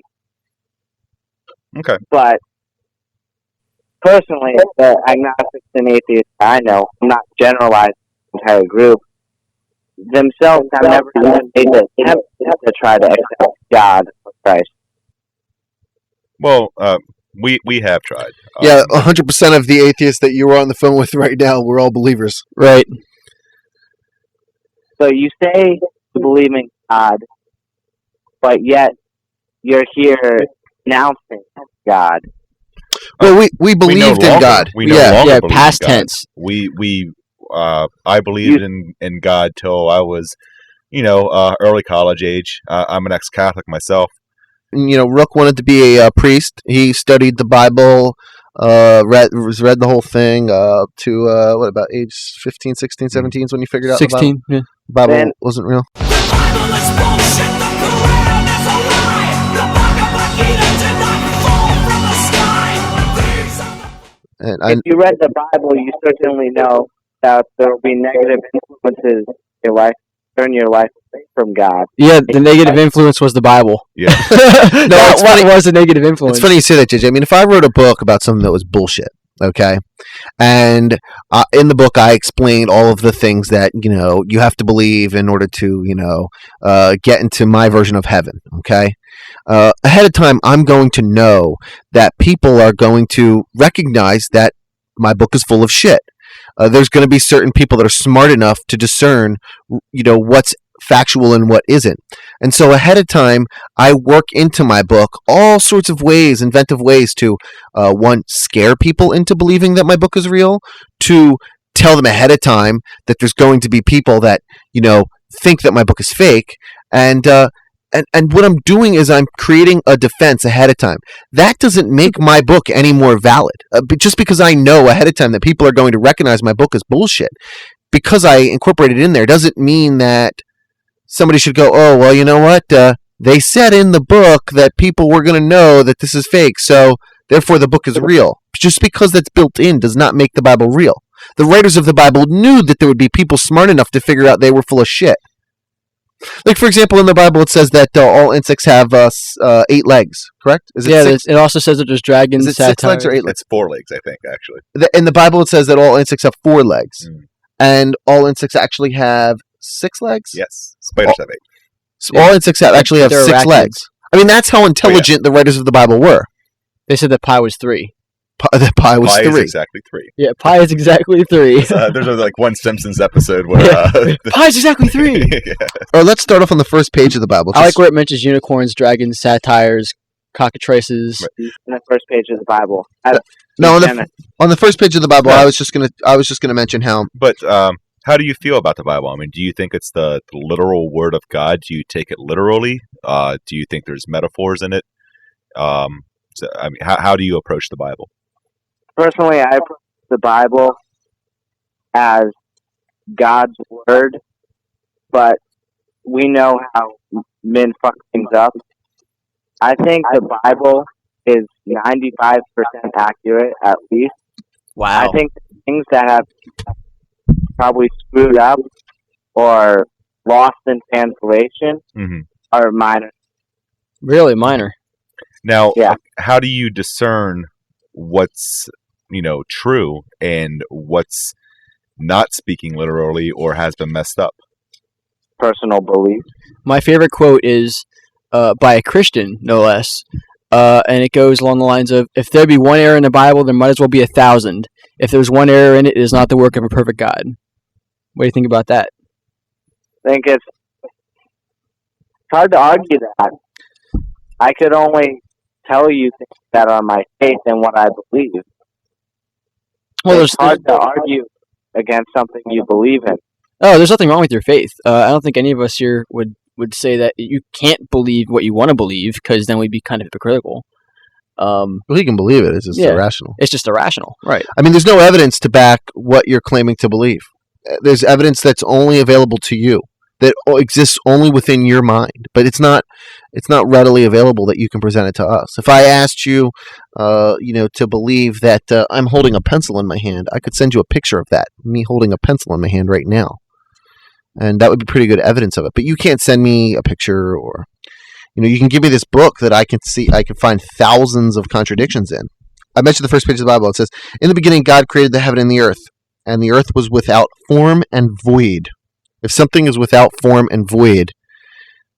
Okay.
But personally, the agnostics and atheists I know, I'm not generalizing the entire group, themselves have never even made the attempt to try to accept God or Christ.
Well, we have tried.
Yeah, 100% of the atheists that you were on the phone with right now were all believers.
Right.
So you say you believe in God, but yet you're here announcing God.
Well, we believed in God.
We no longer believe
past
in God.
tense.
I believed in God till I was, early college age. I'm an ex-Catholic myself.
You know, Rook wanted to be a priest. He studied the Bible, read the whole thing to what about age 15, 16, 17 is when you figured out
16,
the Bible wasn't real.
The Bible is bullshit, the Quran is a lie. The Bhagavad Gita did not fall from the sky.
If you read the Bible, you certainly know that there will be negative influences in your life, turn your life away from God.
Yeah, the negative influence was the Bible.
Yeah.
What was a negative influence?
It's funny you say that, JJ. I mean, if I wrote a book about something that was bullshit, Okay, and in the book I explained all of the things that you have to believe in order to get into my version of heaven. Okay, ahead of time I'm going to know that people are going to recognize that my book is full of shit. There's going to be certain people that are smart enough to discern, what's factual and what isn't. And so ahead of time, I work into my book all sorts of ways, inventive ways to, one, scare people into believing that my book is real, to tell them ahead of time that there's going to be people that, think that my book is fake. And what I'm doing is I'm creating a defense ahead of time. That doesn't make my book any more valid. But just because I know ahead of time that people are going to recognize my book as bullshit, because I incorporated it in there, doesn't mean that somebody should go, oh, well, you know what? They said in the book that people were going to know that this is fake, so therefore the book is real. Just because that's built in does not make the Bible real. The writers of the Bible knew that there would be people smart enough to figure out they were full of shit. Like, for example, in the Bible, it says that all insects have 8 legs, correct? Is it six?
It also says that there's dragons.
Is it 6 legs or 8 legs?
It's 4 legs, I think, actually.
In the Bible, it says that all insects have 4 legs. And all insects actually have 6 legs?
Yes. Spiders have 8.
So all insects actually have 6 legs. I mean, that's how intelligent the writers of the Bible were.
They said that pi was 3.
That pi was 3.
Is exactly 3.
Yeah, pi is exactly 3.
There's like one Simpsons episode where
pi is exactly 3.
Yeah.
Or let's start off on the first page of the Bible.
I like where it mentions unicorns, dragons, satyrs, cockatrices.
In the first page of the Bible.
No, on the first page of the Bible, I was just gonna mention how.
But how do you feel about the Bible? I mean, do you think it's the literal word of God? Do you take it literally? Do you think there's metaphors in it? So, I mean, how do you approach the Bible?
Personally, I approach the Bible as God's word, but we know how men fuck things up. I think the Bible is 95% accurate, at least.
Wow.
I think the things that have probably screwed up or lost in translation are minor.
Really minor.
Now, how do you discern what's true and what's not speaking literally or has been messed up?
Personal belief.
My favorite quote is by a Christian, no less, and it goes along the lines of, if there be one error in the Bible, there might as well be 1,000. If there's one error in it, it is not the work of a perfect God. What do you think about that?
I think it's hard to argue that. I could only tell you things that are my faith and what I believe.
Well,
it's hard to argue against something you believe in.
Oh, there's nothing wrong with your faith. I don't think any of us here would say that you can't believe what you want to believe, because then we'd be kind of hypocritical.
Well, he can believe it. It's just irrational.
It's just irrational, right?
I mean, there's no evidence to back what you're claiming to believe. There's evidence that's only available to you, that exists only within your mind, but it's not readily available that you can present it to us. If I asked you, to believe that I'm holding a pencil in my hand, I could send you a picture of that, me holding a pencil in my hand right now, and that would be pretty good evidence of it. But you can't send me a picture, or you can give me this book that I can find thousands of contradictions in. I mentioned the first page of the Bible. It says, "In the beginning, God created the heaven and the earth was without form and void." If something is without form and void,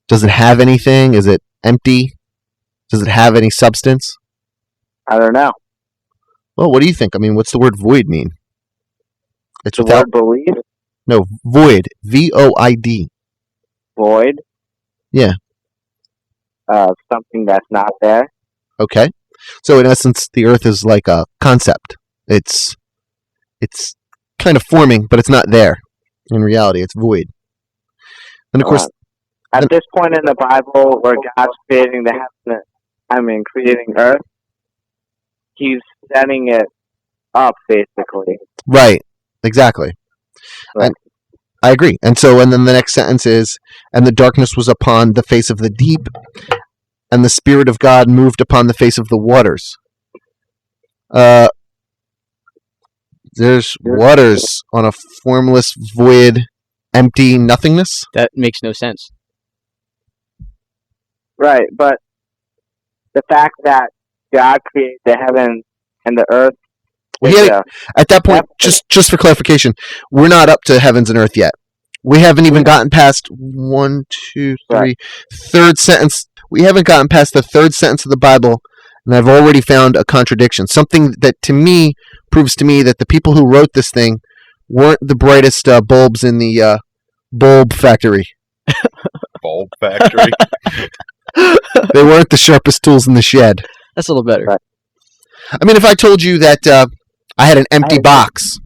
does it have anything? Is it empty? Does it have any substance?
I don't know.
Well, what do you think? I mean, what's the word void mean? It's
the
without
word believe?
No, void. VOID.
Void?
Yeah.
Something that's not there.
Okay. So in essence, the earth is like a concept. It's kind of forming, but it's not there. In reality, it's void. And of course,
at this point in the Bible, where God's creating creating Earth, He's setting it up, basically.
Right. Exactly.
Right.
I agree. And then the next sentence is, "And the darkness was upon the face of the deep, and the Spirit of God moved upon the face of the waters." There's waters on a formless, void, empty nothingness?
That makes no sense.
Right, but the fact that God created the heaven and the earth
At that point, just for clarification, we're not up to heavens and earth yet. We haven't even gotten past third sentence. We haven't gotten past the third sentence of the Bible, and I've already found a contradiction. Something that, to me, proves to me that the people who wrote this thing weren't the brightest bulbs in the bulb factory.
Bulb factory?
They weren't the sharpest tools in the shed.
That's a little better.
I mean, if I told you that I had an empty box,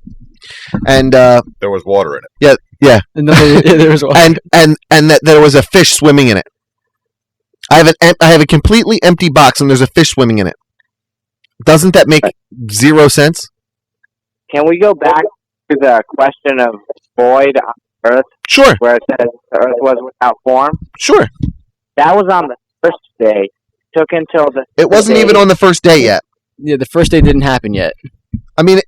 and
there was water in it.
Yeah.
And there was water.
and that there was a fish swimming in it. I have a completely empty box, and there's a fish swimming in it. Doesn't that make zero sense?
Can we go back to the question of void on Earth?
Sure.
Where it says the Earth was without form?
Sure.
That was on the first day. Took until the...
It wasn't even on the first day yet.
Yeah, the first day didn't happen yet.
I mean,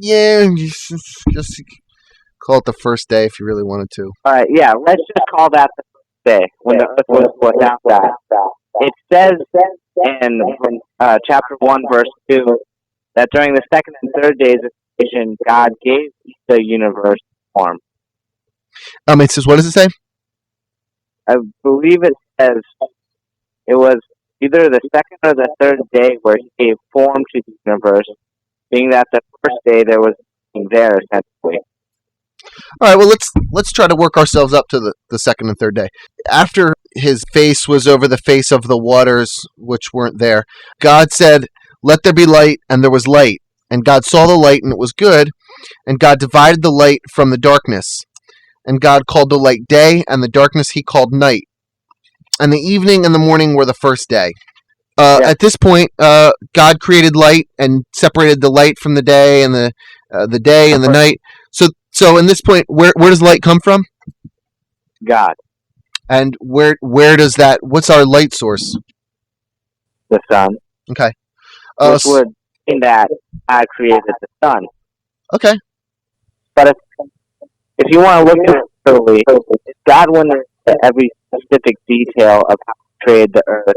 yeah, just call it the first day if you really wanted to.
All right, yeah, let's just call that the first day, when the Earth was without that. It says in chapter 1, verse 2, that during the second and third days of creation, God gave the universe form.
It says, what does it say?
I believe it says it was either the second or the third day where he gave form to the universe, being that the first day there was nothing there, essentially.
All right, well, let's try to work ourselves up to the second and third day. After his face was over the face of the waters, which weren't there, God said, "Let there be light," and there was light. And God saw the light, and it was good. And God divided the light from the darkness. And God called the light day, and the darkness he called night. And the evening and the morning were the first day. At this point, God created light and separated the light from the day, and the day and the night. So in this point, where does light come from?
God.
And where does that? What's our light source?
The sun.
Okay.
Which would mean that God created the sun.
Okay.
But if you want to look at it thoroughly, if God went into every specific detail of how he created the earth,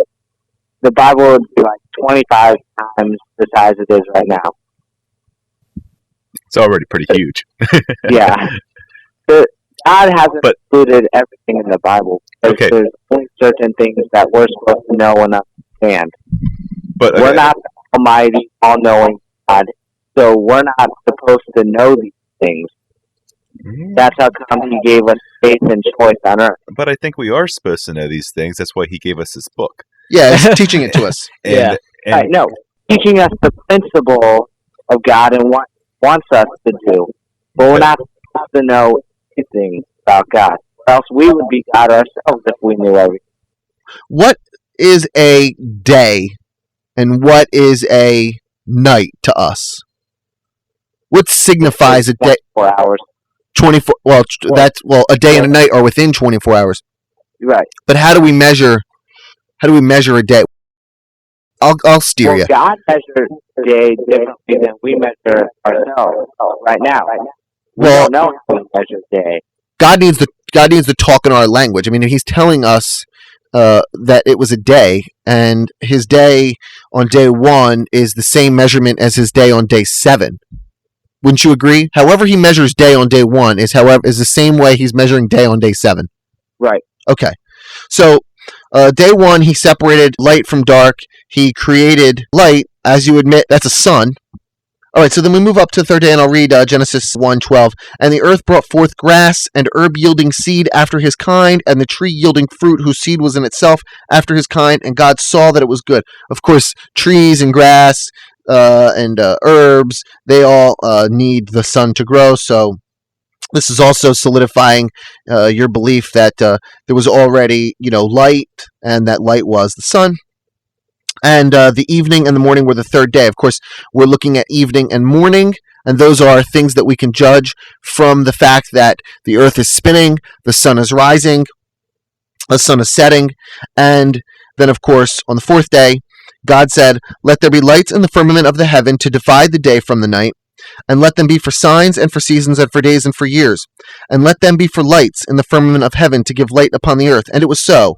the Bible would be like 25 times the size it is right now.
It's already pretty huge.
Yeah. God hasn't included everything in the Bible.
Okay.
There's only certain things that we're supposed to know and understand.
But
we're not the almighty, all-knowing God, so we're not supposed to know these things. That's how come he gave us faith and choice on earth.
But I think we are supposed to know these things. That's why he gave us his book.
Yeah, he's teaching it to us.
No, teaching us the principle of God and what he wants us to do. But we're not supposed to know anything about God. Or else we would be God ourselves if we knew everything.
What is a day and what is a night to us? What signifies a day?
24 hours.
24. A day and a night are within 24 hours.
Right.
But how do we measure a day? I'll steer you.
God measures a day differently than we measure ourselves right now. We don't know how we measure a day.
God needs to talk in our language. I mean, he's telling us that it was a day, and his day on day 1 is the same measurement as his day on day 7. Wouldn't you agree? However he measures day on day 1 is the same way he's measuring day on day 7.
Right.
Okay. So day 1, he separated light from dark. He created light. As you admit, that's a sun. All right, so then we move up to the third day, and I'll read Genesis 1:12. And the earth brought forth grass, and herb yielding seed after his kind, and the tree yielding fruit whose seed was in itself after his kind, and God saw that it was good. Of course, trees and grass and herbs, they all need the sun to grow, so this is also solidifying your belief that there was already, light, and that light was the sun. And the evening and the morning were the third day. Of course, we're looking at evening and morning, and those are things that we can judge from the fact that the earth is spinning, the sun is rising, the sun is setting, and then, of course, on the fourth day, God said, "Let there be lights in the firmament of the heaven to divide the day from the night, and let them be for signs and for seasons and for days and for years, and let them be for lights in the firmament of heaven to give light upon the earth." And it was so.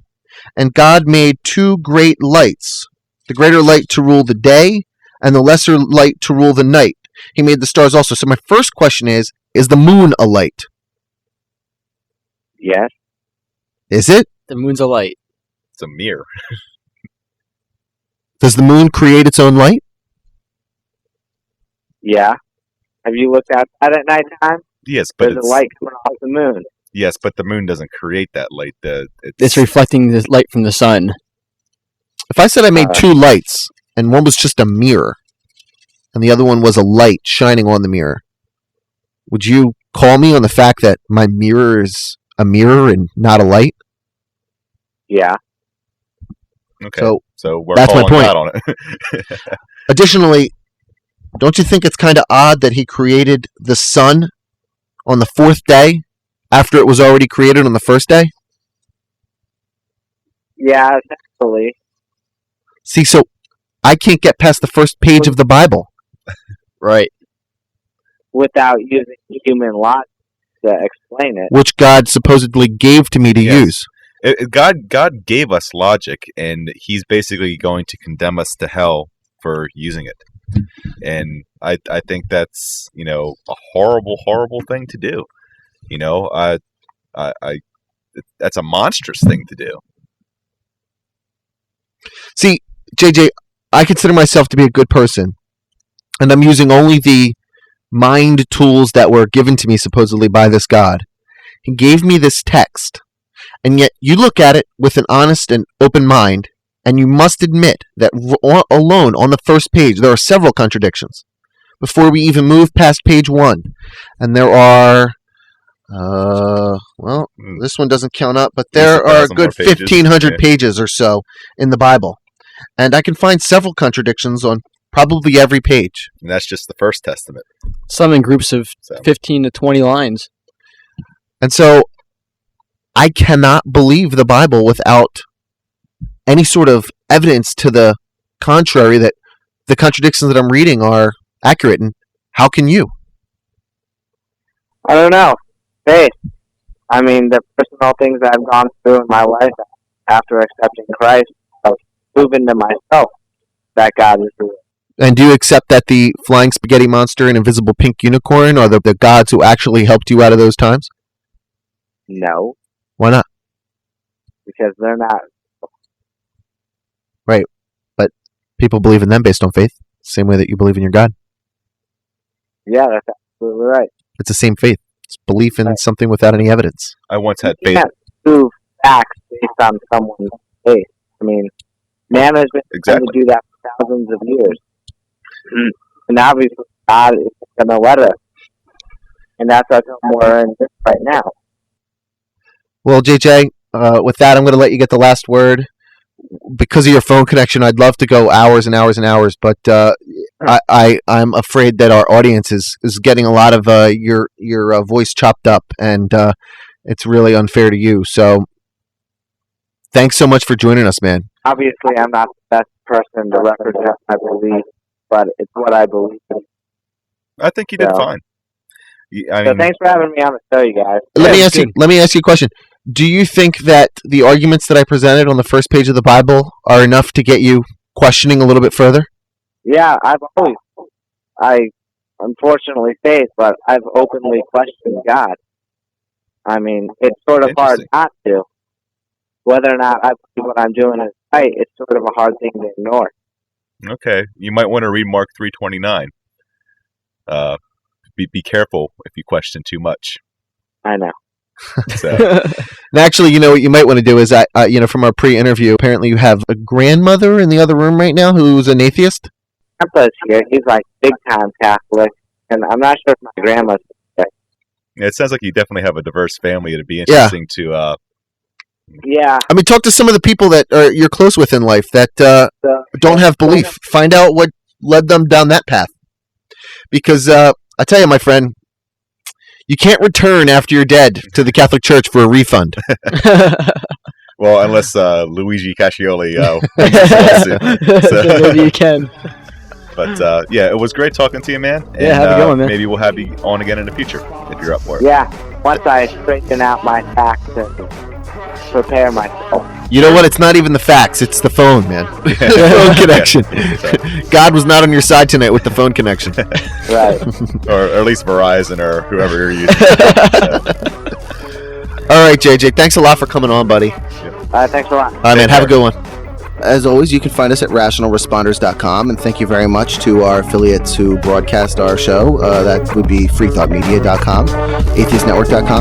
And God made 2 great lights, the greater light to rule the day, and the lesser light to rule the night. He made the stars also. So my first question is the moon a light?
Yes.
Is it?
The moon's a light.
It's a mirror.
Does the moon create its own light?
Yeah. Have you looked outside at nighttime?
Yes, but
There's a light coming off the moon.
Yes, but the moon doesn't create that light.
It's reflecting the light from the sun.
If I said I made two lights, and one was just a mirror, and the other one was a light shining on the mirror, would you call me on the fact that my mirror is a mirror and not a light?
Yeah.
Okay. So we're
that's my
calling
point.
out on it.
Additionally, don't you think it's kind of odd that he created the sun on the fourth day after it was already created on the first day?
Yeah, essentially.
See, so I can't get past the first page of the Bible.
Right.
Without using human logic to explain it.
Which God supposedly gave to me to use.
God gave us logic, and he's basically going to condemn us to hell for using it. And I think that's, a horrible, horrible thing to do. That's a monstrous thing to do.
See, JJ, I consider myself to be a good person, and I'm using only the mind tools that were given to me supposedly by this God. He gave me this text, and yet you look at it with an honest and open mind, and you must admit that alone on the first page there are several contradictions before we even move past page 1. And there are, this one doesn't count up, but there are a good 1,500 pages or so in the Bible. And I can find several contradictions on probably every page.
And that's just the First Testament.
Some in groups of 15 to 20 lines.
And so I cannot believe the Bible without any sort of evidence to the contrary that the contradictions that I'm reading are accurate. And how can you?
I don't know. Faith. I mean, the personal things that I've gone through in my life after accepting Christ, I've proven to myself that God is real.
And do you accept that the flying spaghetti monster and invisible pink unicorn are the gods who actually helped you out of those times?
No.
Why not?
Because they're not.
Right. But people believe in them based on faith, same way that you believe in your God.
Yeah, that's absolutely right.
It's the same faith. It's belief in something without any evidence.
I once had
You
faith.
can't prove facts based on someone's faith. I mean, man has been trying to do that for thousands of years. And obviously, God is going to let us. And that's what we're in this right now.
Well, JJ, with that, I'm going to let you get the last word. Because of your phone connection, I'd love to go hours and hours and hours, but I'm afraid that our audience is getting a lot of your voice chopped up, and it's really unfair to you. So, thanks so much for joining us, man.
Obviously, I'm not the best person to represent my belief, but it's what I believe in.
I think you did fine.
So thanks for having me on the show, you guys.
Let me ask you a question. Do you think that the arguments that I presented on the first page of the Bible are enough to get you questioning a little bit further?
Yeah, I unfortunately faith, but I've openly questioned God. I mean, it's sort of hard not to. Whether or not I believe what I'm doing is right, it's sort of a hard thing to ignore.
Okay, you might want to read Mark 3:29. Be careful if you question too much.
I know.
So.
And actually, what you might want to do is, from our pre-interview, apparently you have a grandmother in the other room right now who's an atheist.
Grandpa's here. He's like big-time Catholic, and I'm not sure if my grandma's there.
Yeah, it sounds like you definitely have a diverse family. It'd be interesting to.
Yeah.
I mean, talk to some of the people that you're close with in life that don't have belief. Find out what led them down that path. Because I tell you, my friend, you can't return after you're dead to the Catholic Church for a refund.
Well, unless Luigi Cascioli
so maybe you can.
But it was great talking to you, man. And,
have a good one, man.
Maybe we'll have you on again in the future if you're up for it.
Yeah, once I straighten out my facts and prepare myself.
You know what? It's not even the fax. It's the phone, man. Phone connection. God was not on your side tonight with the phone connection.
Right.
or at least Verizon or whoever you're using.
All right, JJ. Thanks a lot for coming on, buddy.
Thanks a lot.
All right, man. Have a good one.
As always, you can find us at rationalresponders.com, and thank you very much to our affiliates who broadcast our show. That would be freethoughtmedia.com, atheistnetwork.com,